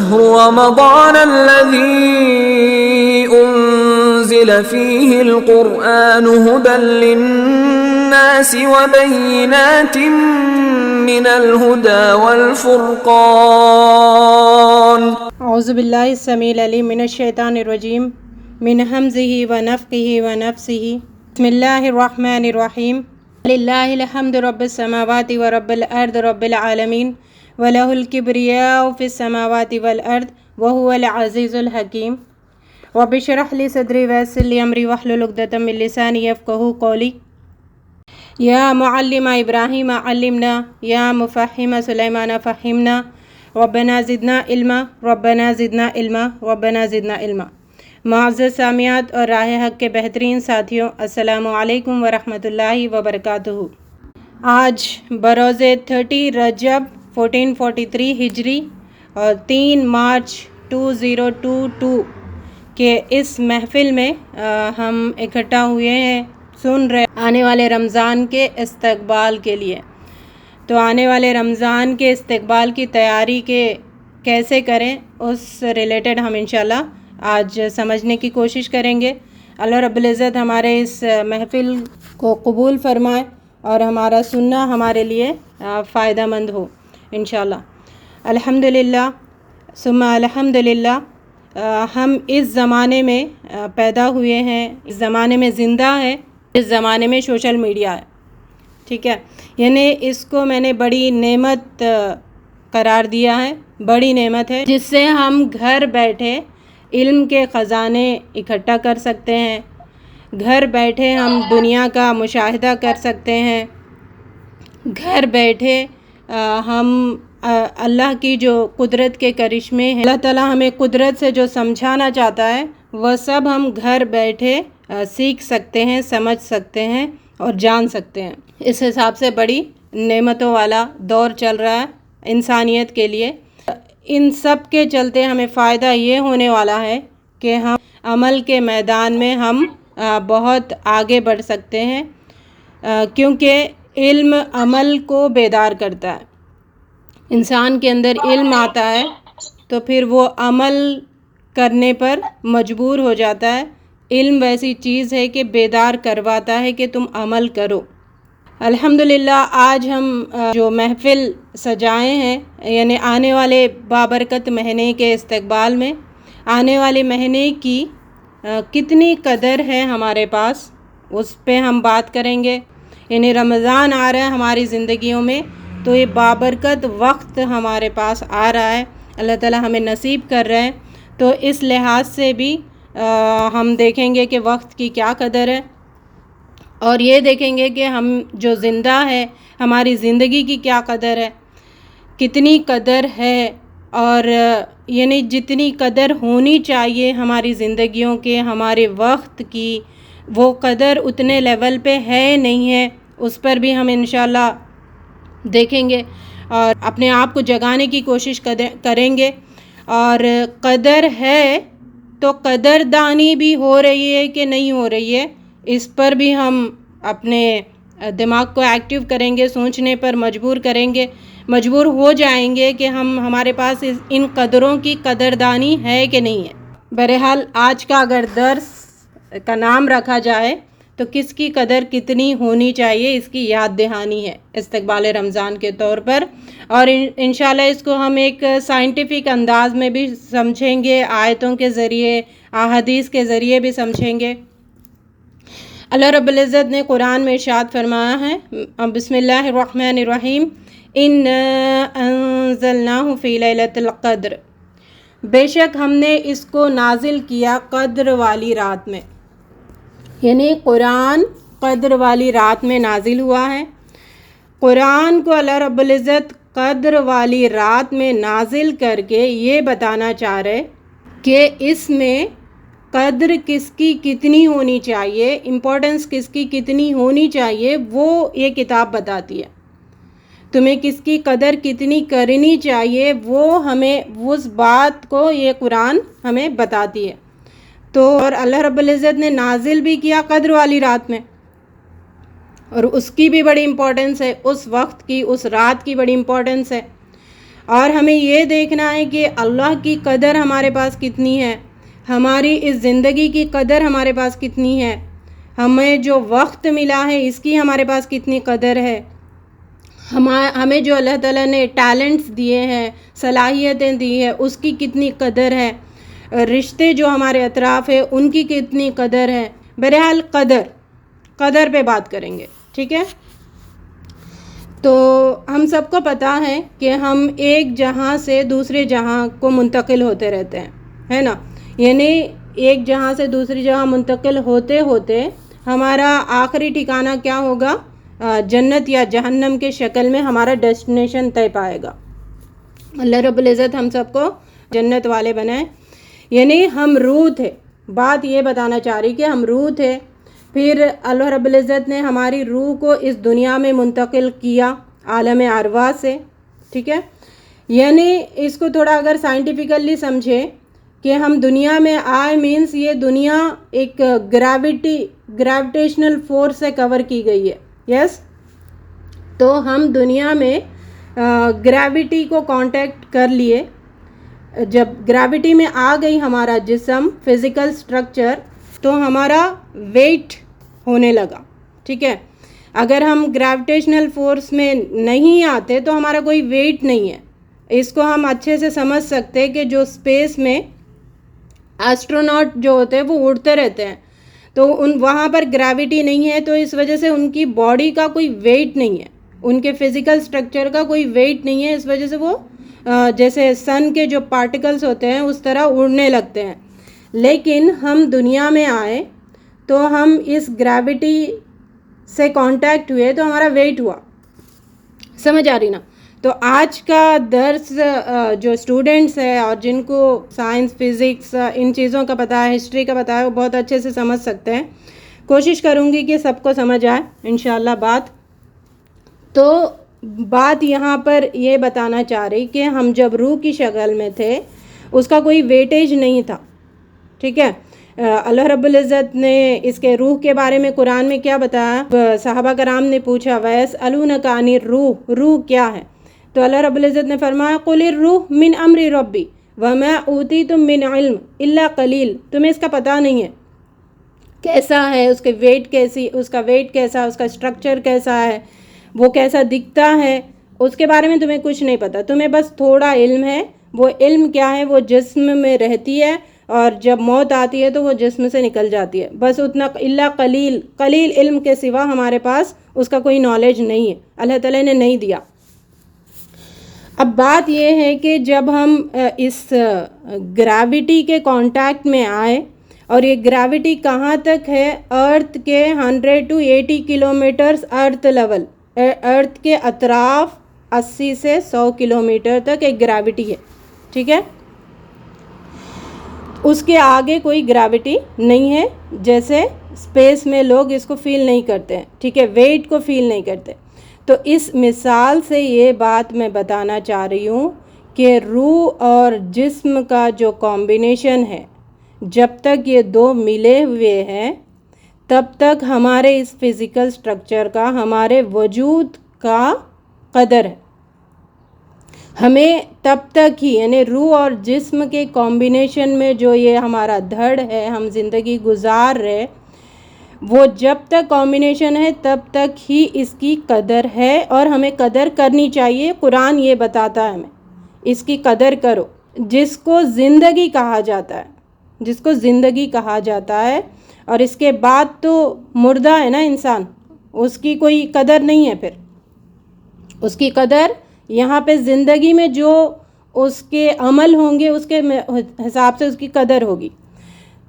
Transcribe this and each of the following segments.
شهر رمضان الذي أنزل فيه القرآن هدى للناس وبينات من الهدى والفرقان اعوذ باللہ السمیع العلیم من الشیطان الرجیم من حمزہ ونفخہ ونفثہ بسم اللہ الرحمن الرحیم للہ الحمد رب السماوات ورب الارض رب العالمین وَلَهُ الْكِبْرِيَاءُ فِي السَّمَاوَاتِ وَالْأَرْضِ وَهُوَ الْعَزِيزُ الْحَكِيمُ رَبِّ اشْرَحْ لِي صَدْرِي وَيَسِّرْ لِي أَمْرِي وَاحْلُلْ عُقْدَةً مِّن لِّسَانِي يَفْقَهُوا قَوْلِي يَا مُعَلِّمَ إِبْرَاهِيمَ عَلِّمْنَا يَا مُفَهِّمَ سُلَيْمَانَ فَهِّمْنَا رَبَّنَا زِدْنَا عِلْمًا رَبَّنَا زِدْنَا عِلْمًا رَبَّنَا زِدْنَا عِلْمًا معزز سامعات اور راہ حق کے بہترین ساتھیوں، السلام علیکم ورحمۃ اللہ وبرکاتہ۔ آج بروز 30 رجب 1443 ہجری اور 3 مارچ 2022 کے اس محفل میں ہم اکٹھا ہوئے ہیں، سن رہے آنے والے رمضان کے استقبال کے لیے۔ تو آنے والے رمضان کے استقبال کی تیاری کیسے کریں، اس ریلیٹڈ ہم انشاءاللہ آج سمجھنے کی کوشش کریں گے۔ اللہ رب العزت ہمارے اس محفل کو قبول فرمائے اور ہمارا سننا ہمارے لیے فائدہ مند ہو انشاءاللہ۔ الحمدللہ ثم الحمدللہ، ہم اس زمانے میں پیدا ہوئے ہیں، اس زمانے میں زندہ ہیں، اس زمانے میں سوشل میڈیا ہے، ٹھیک ہے، یعنی اس کو میں نے بڑی نعمت قرار دیا ہے، بڑی نعمت ہے جس سے ہم گھر بیٹھے علم کے خزانے اکٹھا کر سکتے ہیں، گھر بیٹھے ہم دنیا کا مشاہدہ کر سکتے ہیں، گھر بیٹھے ہم اللہ کی جو قدرت کے کرشمے ہیں، اللہ تعالیٰ ہمیں قدرت سے جو سمجھانا چاہتا ہے وہ سب ہم گھر بیٹھے سیکھ سکتے ہیں، سمجھ سکتے ہیں اور جان سکتے ہیں۔ اس حساب سے بڑی نعمتوں والا دور چل رہا ہے انسانیت کے لیے۔ ان سب کے چلتے ہمیں فائدہ یہ ہونے والا ہے کہ ہم عمل کے میدان میں ہم بہت آگے بڑھ سکتے ہیں، کیونکہ علم عمل کو بیدار کرتا ہے۔ انسان کے اندر علم آتا ہے تو پھر وہ عمل کرنے پر مجبور ہو جاتا ہے۔ علم ویسی چیز ہے کہ بیدار کرواتا ہے کہ تم عمل کرو۔ الحمدللہ آج ہم جو محفل سجائے ہیں، یعنی آنے والے بابرکت مہینے کے استقبال میں، آنے والے مہینے کی کتنی قدر ہے ہمارے پاس، اس پہ ہم بات کریں گے۔ یعنی رمضان آ رہا ہے ہماری زندگیوں میں، تو یہ بابرکت وقت ہمارے پاس آ رہا ہے، اللہ تعالیٰ ہمیں نصیب کر رہے ہیں، تو اس لحاظ سے بھی ہم دیکھیں گے کہ وقت کی کیا قدر ہے، اور یہ دیکھیں گے کہ ہم جو زندہ ہے ہماری زندگی کی کیا قدر ہے، کتنی قدر ہے، اور یعنی جتنی قدر ہونی چاہیے ہماری زندگیوں کے، ہمارے وقت کی، وہ قدر اتنے لیول پہ ہے نہیں ہے، اس پر بھی ہم انشاءاللہ دیکھیں گے اور اپنے آپ کو جگانے کی کوشش کریں گے۔ اور قدر ہے تو قدردانی بھی ہو رہی ہے کہ نہیں ہو رہی ہے، اس پر بھی ہم اپنے دماغ کو ایکٹیو کریں گے، سوچنے پر مجبور ہو جائیں گے کہ ہمارے پاس ان قدروں کی قدردانی ہے کہ نہیں ہے۔ بہرحال آج کا اگر درس کا نام رکھا جائے تو کس کی قدر کتنی ہونی چاہیے، اس کی یاد دہانی ہے استقبال رمضان کے طور پر، اور انشاءاللہ اس کو ہم ایک سائنٹیفک انداز میں بھی سمجھیں گے، آیتوں کے ذریعے، احادیث کے ذریعے بھی سمجھیں گے۔ اللہ رب العزت نے قرآن میں ارشاد فرمایا ہے، بسم اللہ الرحمن الرحیم، اِنَّا أَنزَلْنَاهُ فِي لَيْلَةِ الْقَدْرِ، بے شک ہم نے اس کو نازل کیا قدر والی رات میں، یعنی قرآن قدر والی رات میں نازل ہوا ہے۔ قرآن کو اللہ رب العزت قدر والی رات میں نازل کر کے یہ بتانا چاہ رہے کہ اس میں قدر کس کی کتنی ہونی چاہیے، امپورٹنس کس کی کتنی ہونی چاہیے، وہ یہ کتاب بتاتی ہے۔ تمہیں کس کی قدر کتنی کرنی چاہیے، وہ ہمیں اس بات کو یہ قرآن ہمیں بتاتی ہے۔ تو اور اللہ رب العزت نے نازل بھی کیا قدر والی رات میں، اور اس کی بھی بڑی امپورٹنس ہے، اس وقت کی، اس رات کی بڑی امپورٹنس ہے۔ اور ہمیں یہ دیکھنا ہے کہ اللہ کی قدر ہمارے پاس کتنی ہے، ہماری اس زندگی کی قدر ہمارے پاس کتنی ہے، ہمیں جو وقت ملا ہے اس کی ہمارے پاس کتنی قدر ہے، ہمیں جو اللہ تعالیٰ نے ٹیلنٹس دیے ہیں، صلاحیتیں دی ہیں، اس کی کتنی قدر ہے، رشتے جو ہمارے اطراف ہیں ان کی کتنی قدر ہے. بہرحال قدر پہ بات کریں گے. ٹھیک ہے، تو ہم سب کو پتہ ہے کہ ہم ایک جہاں سے دوسرے جہاں کو منتقل ہوتے رہتے ہیں، ہے نا. یعنی ایک جہاں سے دوسری جگہ منتقل ہوتے ہوتے ہمارا آخری ٹھکانہ کیا ہوگا؟ جنت یا جہنم کے شکل میں ہمارا ڈیسٹینیشن طے پائے گا. اللہ رب العزت ہم سب کو جنت والے بنائے. یعنی ہم روح تھے، بات یہ بتانا چاہ رہی کہ ہم روح تھے، پھر اللہ رب العزت نے ہماری روح کو اس دنیا میں منتقل کیا عالم ارواح سے. ٹھیک ہے، یعنی اس کو تھوڑا اگر سائنٹیفیکلی سمجھے کہ ہم دنیا میں آئے مینس یہ دنیا ایک گریویٹیشنل فورس سے کور کی گئی ہے. یس، تو ہم دنیا میں گریوٹی کو کانٹیکٹ کر لیے. جب گریوٹی میں آ گئی ہمارا جسم، فزیکل سٹرکچر، تو ہمارا ویٹ ہونے لگا. ٹھیک ہے، اگر ہم گریویٹیشنل فورس میں نہیں آتے تو ہمارا کوئی ویٹ نہیں ہے. اس کو ہم اچھے سے سمجھ سکتے کہ جو اسپیس میں ایسٹروناٹ جو ہوتے ہیں وہ اڑتے رہتے ہیں، تو وہاں پر گریوٹی نہیں ہے، تو اس وجہ سے ان کی باڈی کا کوئی ویٹ نہیں ہے، ان کے فزیکل سٹرکچر کا کوئی ویٹ نہیں ہے. اس وجہ سے وہ جیسے سن کے جو پارٹیکلز ہوتے ہیں اس طرح اڑنے لگتے ہیں. لیکن ہم دنیا میں آئے تو ہم اس گریوٹی سے کانٹیکٹ ہوئے تو ہمارا ویٹ ہوا. سمجھ آ رہی نا؟ تو آج کا درس جو اسٹوڈنٹس ہے اور جن کو سائنس، فزکس، ان چیزوں کا پتہ ہے، ہسٹری کا پتہ ہے، وہ بہت اچھے سے سمجھ سکتے ہیں. کوشش کروں گی کہ سب کو سمجھ آئے انشاءاللہ بات. تو بات یہاں پر یہ بتانا چاہ رہی کہ ہم جب روح کی شکل میں تھے اس کا کوئی ویٹیج نہیں تھا. ٹھیک ہے، اللہ رب العزت نے اس کے روح کے بارے میں قرآن میں کیا بتایا؟ صحابہ کرام نے پوچھا وَيَسْأَلُونَكَ عَنِ الرُّوحِ، روح کیا ہے؟ تو اللہ رب العزت نے فرمایا قُلِ الرُّوحُ مِنْ أَمْرِ رَبِّي وَمَا أُوتِيتُم مِّنْ عِلْمٍ إِلَّا قَلِيلٌ. تمہیں اس کا پتہ نہیں ہے کیسا ہے، اس کے ویٹ کیسی، اس کا ویٹ کیسا، اس کا سٹرکچر کیسا ہے، وہ کیسا دکھتا ہے، اس کے بارے میں تمہیں کچھ نہیں پتہ. تمہیں بس تھوڑا علم ہے. وہ علم کیا ہے؟ وہ جسم میں رہتی ہے اور جب موت آتی ہے تو وہ جسم سے نکل جاتی ہے. بس اتنا، الا قلیل علم کے سوا ہمارے پاس اس کا کوئی نالج نہیں ہے، اللہ تعالیٰ نے نہیں دیا. اب بات یہ ہے کہ جب ہم اس گریوٹی کے کانٹیکٹ میں آئے، اور یہ گریوٹی کہاں تک ہے؟ ارتھ کے 100 to 80 کلومیٹرز ارتھ لیول، ارتھ کے اطراف 80 سے 100 کلومیٹر تک ایک گریوٹی ہے. ٹھیک ہے، اس کے آگے کوئی گریوٹی نہیں ہے. جیسے اسپیس میں لوگ اس کو فیل نہیں کرتے ہیں. ٹھیک ہے، ویٹ کو فیل نہیں کرتے. تو اس مثال سے یہ بات میں بتانا چاہ رہی ہوں کہ روح اور جسم کا جو کمبینیشن ہے، جب تک یہ دو ملے ہوئے ہیں تب تک ہمارے اس فزیکل سٹرکچر کا، ہمارے وجود کا قدر ہے. ہمیں تب تک ہی، یعنی روح اور جسم کے کمبینیشن میں جو یہ ہمارا دھڑ ہے، ہم زندگی گزار رہے، وہ جب تک کمبینیشن ہے تب تک ہی اس کی قدر ہے اور ہمیں قدر کرنی چاہیے. قرآن یہ بتاتا ہے ہمیں اس کی قدر کرو. جس کو زندگی کہا جاتا ہے، جس کو زندگی کہا جاتا ہے، اور اس کے بعد تو مردہ ہے نا انسان، اس کی کوئی قدر نہیں ہے. پھر اس کی قدر یہاں پہ زندگی میں جو اس کے عمل ہوں گے اس کے حساب سے اس کی قدر ہوگی.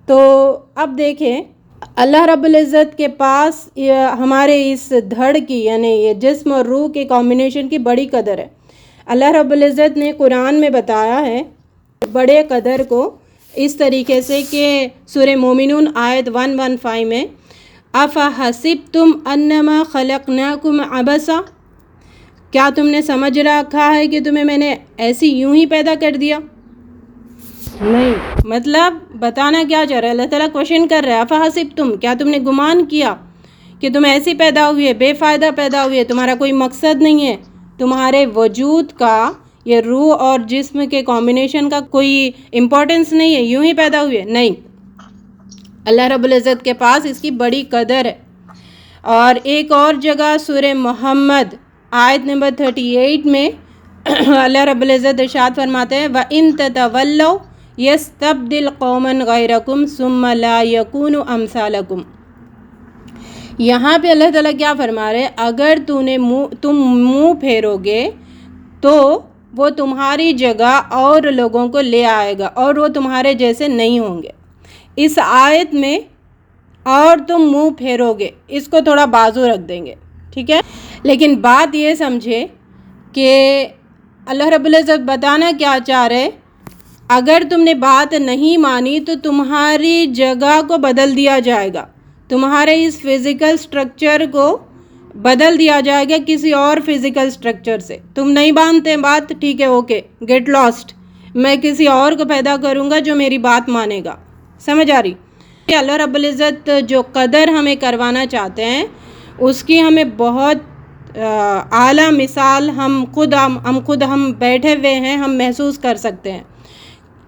تو اب دیکھیں اللہ رب العزت کے پاس ہمارے اس دھڑ کی، یعنی یہ جسم اور روح کے کمبینیشن کی بڑی قدر ہے. اللہ رب العزت نے قرآن میں بتایا ہے بڑے قدر کو اس طریقے سے کہ سورہ مومنون آیت 115 میں افحسبتم انما خلقناکم عبثا، کیا تم نے سمجھ رکھا ہے کہ تمہیں میں نے ایسی یوں ہی پیدا کر دیا؟ نہیں. مطلب بتانا کیا چاہ رہا ہے؟ اللہ تعالیٰ کوشچن کر رہا ہے افحسبتم، کیا تم نے گمان کیا کہ تم ایسی پیدا ہوئی ہے، بے فائدہ پیدا ہوئی ہے، تمہارا کوئی مقصد نہیں ہے، تمہارے وجود کا یہ روح اور جسم کے کمبینیشن کا کوئی امپورٹنس نہیں ہے، یوں ہی پیدا ہوئے، نہیں، اللہ رب العزت کے پاس اس کی بڑی قدر ہے۔ اور ایک اور جگہ سورہ محمد آیت نمبر 38 میں اللہ رب العزت ارشاد فرماتے ہیں وَإِن تَتَوَلَّوْا يَسْتَبْدِلْ قَوْمًا غَيْرَكُمْ ثُمَّ لَا يَكُونُوا أَمْثَالَكُمْ۔ یہاں پہ اللہ تعالیٰ کیا فرما رہے ہیں، اگر تم منہ پھیرو گے تو وہ تمہاری جگہ اور لوگوں کو لے آئے گا اور وہ تمہارے جیسے نہیں ہوں گے۔ اس آیت میں اور تم منہ پھیرو گے اس کو تھوڑا بازو رکھ دیں گے، ٹھیک ہے، لیکن بات یہ سمجھے کہ اللہ رب العزت بتانا کیا چاہ رہے، اگر تم نے بات نہیں مانی تو تمہاری جگہ کو بدل دیا جائے گا، تمہارے اس فزیکل سٹرکچر کو بدل دیا جائے گا کسی اور فزیکل سٹرکچر سے۔ تم نہیں مانتے بات، ٹھیک ہے، اوکے، گیٹ لاسٹ، میں کسی اور کو پیدا کروں گا جو میری بات مانے گا۔ سمجھ آ رہی؟ اللہ رب العزت جو قدر ہمیں کروانا چاہتے ہیں اس کی ہمیں بہت اعلیٰ مثال ہم خود بیٹھے ہوئے ہیں، ہم محسوس کر سکتے ہیں،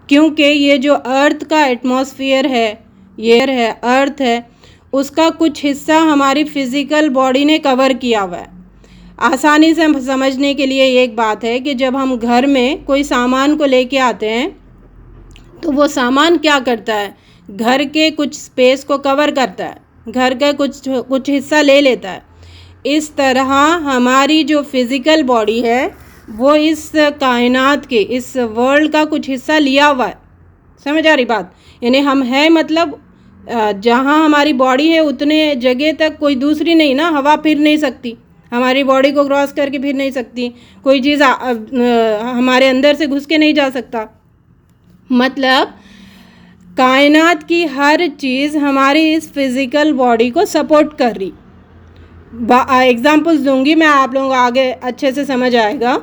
کیونکہ یہ جو ارتھ کا ایٹماسفیئر ہے، یہ ہے ارتھ ہے، اس کا کچھ حصہ ہماری فزیکل باڈی نے کور کیا ہوا ہے۔ آسانی سے سمجھنے کے لیے ایک بات ہے کہ جب ہم گھر میں کوئی سامان کو لے کے آتے ہیں تو وہ سامان کیا کرتا ہے، گھر کے کچھ سپیس کو کور کرتا ہے، گھر کا کچھ حصہ لے لیتا ہے۔ اس طرح ہماری جو فزیکل باڈی ہے وہ اس کائنات کے، اس ورلڈ کا کچھ حصہ لیا ہوا ہے۔ سمجھ آ رہی بات؟ یعنی ہم ہیں، مطلب جہاں ہماری باڈی ہے اتنے جگہ تک کوئی دوسری نہیں نا، ہوا پھر نہیں سکتی، ہماری باڈی کو کراس کر کے پھر نہیں سکتی، کوئی چیز ہمارے اندر سے گھس کے نہیں جا سکتا۔ مطلب کائنات کی ہر چیز ہماری اس فزیکل باڈی کو سپورٹ کر رہی۔ ایگزامپلز دوں گی میں، آپ لوگوں کو آگے اچھے سے سمجھ آئے گا۔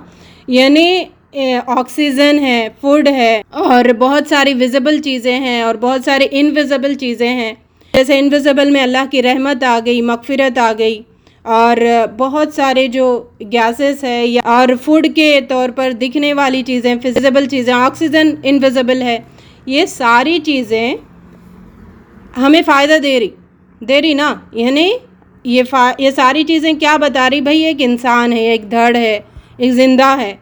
یعنی آکسیجن ہے، فوڈ ہے، اور بہت ساری ویزیبل چیزیں ہیں اور بہت ساری انویزیبل چیزیں ہیں۔ جیسے انویزیبل میں اللہ کی رحمت آ گئی، مغفرت آ گئی، اور بہت سارے جو گیسز ہے اور فوڈ کے طور پر دکھنے والی چیزیں، ویزیبل چیزیں، آکسیجن انویزیبل ہے، یہ ساری چیزیں ہمیں فائدہ دے رہی نا۔ یعنی یہ ساری چیزیں کیا بتا رہی، بھائی ایک انسان ہے، ایک دھڑ ہے، ایک زندہ ہے،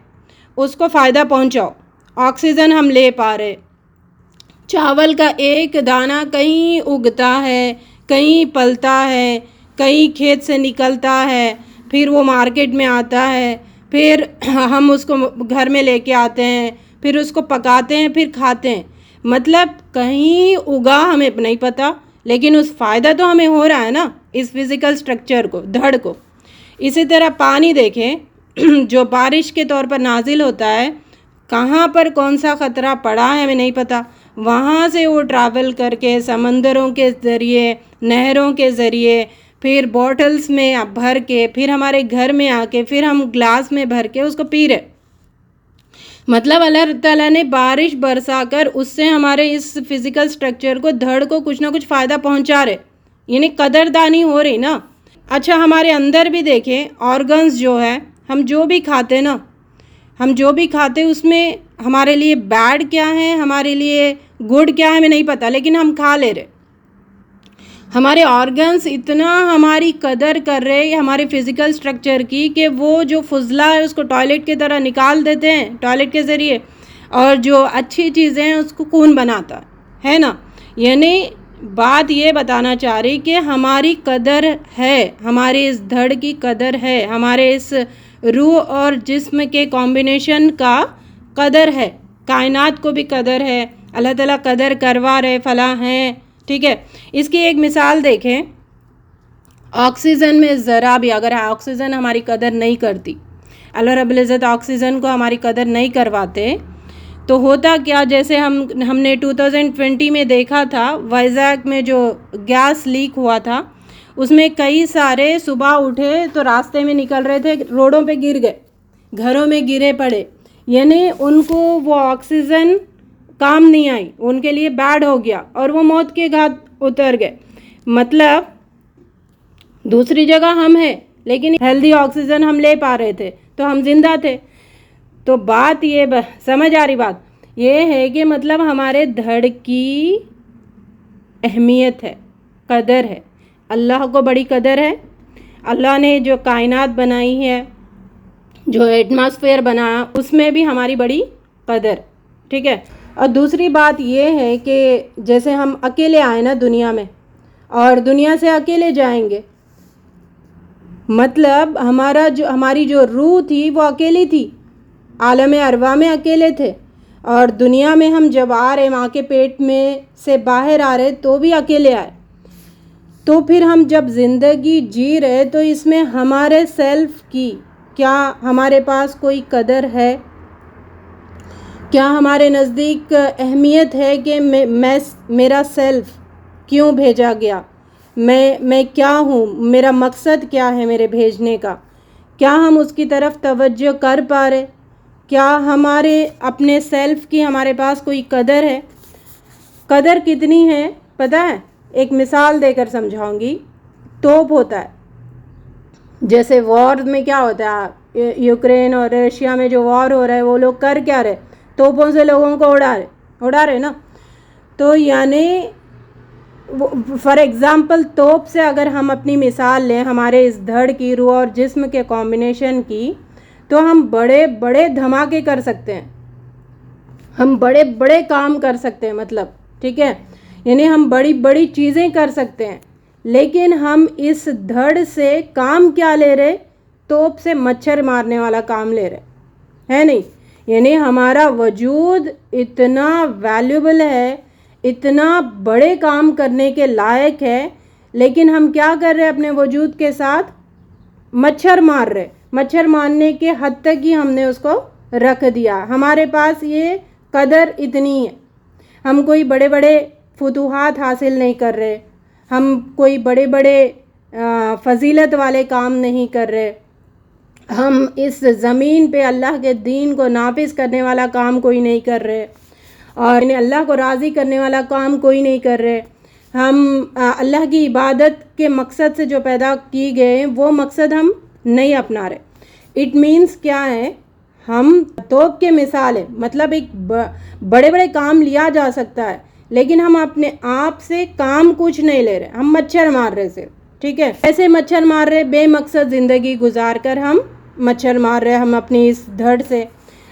اس کو فائدہ پہنچاؤ۔ آکسیجن ہم لے پا رہے، چاول کا ایک دانہ کہیں اگتا ہے، کہیں پلتا ہے، کہیں کھیت سے نکلتا ہے، پھر وہ مارکیٹ میں آتا ہے، پھر ہم اس کو گھر میں لے کے آتے ہیں، پھر اس کو پکاتے ہیں، پھر کھاتے ہیں۔ مطلب کہیں اگا ہمیں نہیں پتہ، لیکن اس فائدہ تو ہمیں ہو رہا ہے نا اس فزیکل سٹرکچر کو، دھڑ کو۔ اسی طرح پانی دیکھیں، جو بارش کے طور پر نازل ہوتا ہے، کہاں پر کون سا خطرہ پڑا ہے ہمیں نہیں پتہ، وہاں سے وہ ٹریول کر کے سمندروں کے ذریعے، نہروں کے ذریعے، پھر بوٹلز میں بھر کے، پھر ہمارے گھر میں آ کے، پھر ہم گلاس میں بھر کے اس کو پی رہے۔ مطلب اللہ تعالیٰ نے بارش برسا کر اس سے ہمارے اس فزیکل سٹرکچر کو، دھڑ کو کچھ نہ کچھ فائدہ پہنچا رہے، یعنی قدردانی ہو رہی نا۔ اچھا، ہمارے اندر بھی دیکھیں، آرگنز جو ہے، ہم جو بھی کھاتے نا، ہم جو بھی کھاتے اس میں ہمارے لیے بیڈ کیا ہے، ہمارے لیے گڈ کیا ہے ہمیں نہیں پتہ، لیکن ہم کھا لے رہے۔ ہمارے آرگنز اتنا ہماری قدر کر رہے ہمارے فزیکل سٹرکچر کی کہ وہ جو فضلہ ہے اس کو ٹوائلٹ کی طرح نکال دیتے ہیں ٹوائلٹ کے ذریعے، اور جو اچھی چیزیں ہیں اس کو خون بناتا ہے نا۔ یعنی بات یہ بتانا چاہ رہی کہ ہماری قدر ہے، ہماری اس دھڑ کی قدر ہے، ہمارے اس روح اور جسم کے کمبینیشن کا قدر ہے، کائنات کو بھی قدر ہے، اللہ تعالیٰ قدر کروا رہے، فلاں ہیں، ٹھیک ہے۔ اس کی ایک مثال دیکھیں، آکسیجن میں ذرا بھی اگر آکسیجن ہماری قدر نہیں کرتی، اللہ رب العزت آکسیجن کو ہماری قدر نہیں کرواتے، تو ہوتا کیا، جیسے ہم نے 2020 میں دیکھا تھا وائزیک میں جو گیس لیک ہوا تھا، اس میں کئی سارے صبح اٹھے تو راستے میں نکل رہے تھے، روڈوں پہ گر گئے، گھروں میں گرے پڑے، یعنی ان کو وہ آکسیجن کام نہیں آئی، ان کے لیے بیڈ ہو گیا اور وہ موت کے گھاٹ اتر گئے۔ مطلب دوسری جگہ ہم ہیں لیکن ہیلدی آکسیجن ہم لے پا رہے تھے تو ہم زندہ تھے۔ تو بات یہ سمجھ آ رہی بات یہ ہے کہ مطلب ہمارے دھڑ کی اہمیت ہے، قدر ہے، اللہ کو بڑی قدر ہے. اللہ نے جو کائنات بنائی ہے، جو ایٹماسفیئر بنایا، اس میں بھی ہماری بڑی قدر. ٹھیک ہے. اور دوسری بات یہ ہے کہ جیسے ہم اکیلے آئے نا دنیا میں، اور دنیا سے اکیلے جائیں گے، مطلب ہماری جو روح تھی وہ اکیلی تھی، عالم ارواح میں اکیلے تھے، اور دنیا میں ہم جب آ رہے ماں کے پیٹ میں سے باہر آ رہے تو بھی اکیلے آئے. تو پھر ہم جب زندگی جی رہے تو اس میں ہمارے سیلف کی کیا ہمارے پاس کوئی قدر ہے؟ کیا ہمارے نزدیک اہمیت ہے کہ میرا سیلف کیوں بھیجا گیا، میں کیا ہوں، میرا مقصد کیا ہے میرے بھیجنے کا؟ کیا ہم اس کی طرف توجہ کر پا رہے؟ کیا ہمارے اپنے سیلف کی ہمارے پاس کوئی قدر ہے؟ قدر کتنی ہے پتہ ہے؟ ایک مثال دے کر سمجھاؤں گی. توپ ہوتا ہے، جیسے وار میں کیا ہوتا ہے، یوکرین اور رشیا میں جو وار ہو رہا ہے، وہ لوگ کر کیا رہے؟ توپوں سے لوگوں کو اڑا رہے نا. تو یعنی فار ایگزامپل توپ سے اگر ہم اپنی مثال لیں ہمارے اس دھڑ کی، روح اور جسم کے کمبینیشن کی، تو ہم بڑے بڑے دھماکے کر سکتے ہیں، ہم بڑے بڑے کام کر سکتے ہیں، مطلب ٹھیک ہے، یعنی ہم بڑی بڑی چیزیں کر سکتے ہیں. لیکن ہم اس دھڑ سے کام کیا لے رہے؟ توپ سے مچھر مارنے والا کام لے رہے ہے نہیں. یعنی ہمارا وجود اتنا ویلیوبل ہے، اتنا بڑے کام کرنے کے لائق ہے، لیکن ہم کیا کر رہے اپنے وجود کے ساتھ؟ مچھر مار رہے. مچھر مارنے کے حد تک ہی ہم نے اس کو رکھ دیا. ہمارے پاس یہ قدر اتنی ہے. ہم کوئی بڑے بڑے فتوحات حاصل نہیں کر رہے، ہم کوئی بڑے بڑے فضیلت والے کام نہیں کر رہے، ہم اس زمین پہ اللہ کے دین کو نافذ کرنے والا کام کوئی نہیں کر رہے، اور اللہ کو راضی کرنے والا کام کوئی نہیں کر رہے. ہم اللہ کی عبادت کے مقصد سے جو پیدا کی گئے ہیں وہ مقصد ہم نہیں اپنا رہے. اٹ مینس کیا ہے؟ ہم توپ کے مثال ہے، مطلب ایک بڑے بڑے کام لیا جا سکتا ہے، لیکن ہم اپنے آپ سے کام کچھ نہیں لے رہے، ہم مچھر مار رہے صرف. ٹھیک ہے، ایسے مچھر مار رہے، بے مقصد زندگی گزار کر ہم مچھر مار رہے ہم اپنی اس دھڑ سے،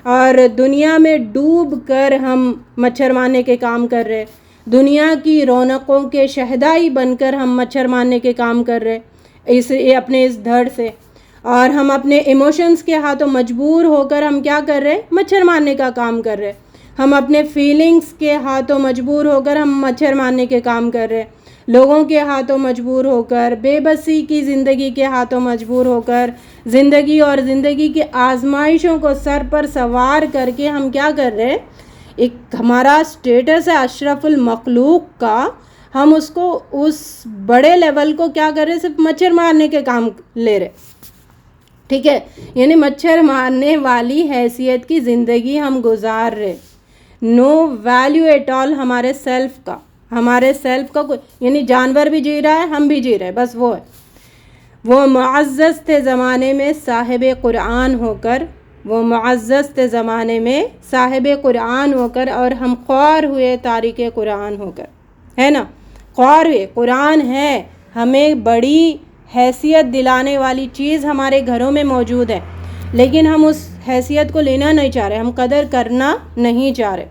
اور دنیا میں ڈوب کر ہم مچھر مارنے کے کام کر رہے، دنیا کی رونقوں کے شہدائی بن کر ہم مچھر مارنے کے کام کر رہے اپنے اس دھڑ سے. اور ہم اپنے ایموشنز کے ہاتھوں مجبور ہو کر ہم کیا کر رہے؟ مچھر مارنے کا کام کر رہے. ہم اپنے فیلنگز کے ہاتھوں مجبور ہو کر ہم مچھر مارنے کے کام کر رہے، لوگوں کے ہاتھوں مجبور ہو کر، بے بسی کی زندگی کے ہاتھوں مجبور ہو کر، زندگی اور زندگی کی آزمائشوں کو سر پر سوار کر کے ہم کیا کر رہے؟ ایک ہمارا سٹیٹس ہے اشرف المخلوق کا، ہم اس کو اس بڑے لیول کو کیا کر رہے؟ صرف مچھر مارنے کے کام لے رہے. ٹھیک ہے، یعنی مچھر مارنے والی حیثیت کی زندگی ہم گزار رہے. نو ویلیو ایٹ آل ہمارے سیلف کا کوئی، یعنی جانور بھی جی رہا ہے، ہم بھی جی رہے، بس وہ ہے. وہ معزز تھے زمانے میں صاحب قرآن ہو کر، اور ہم خوار ہوئے تاریک قرآن ہو کر، ہے نا. خوار ہوئے، قرآن ہے، ہمیں بڑی حیثیت دلانے والی چیز ہمارے گھروں میں موجود ہے، لیکن ہم اس حیثیت کو لینا نہیں چاہ رہے، ہم قدر کرنا نہیں چاہ رہے.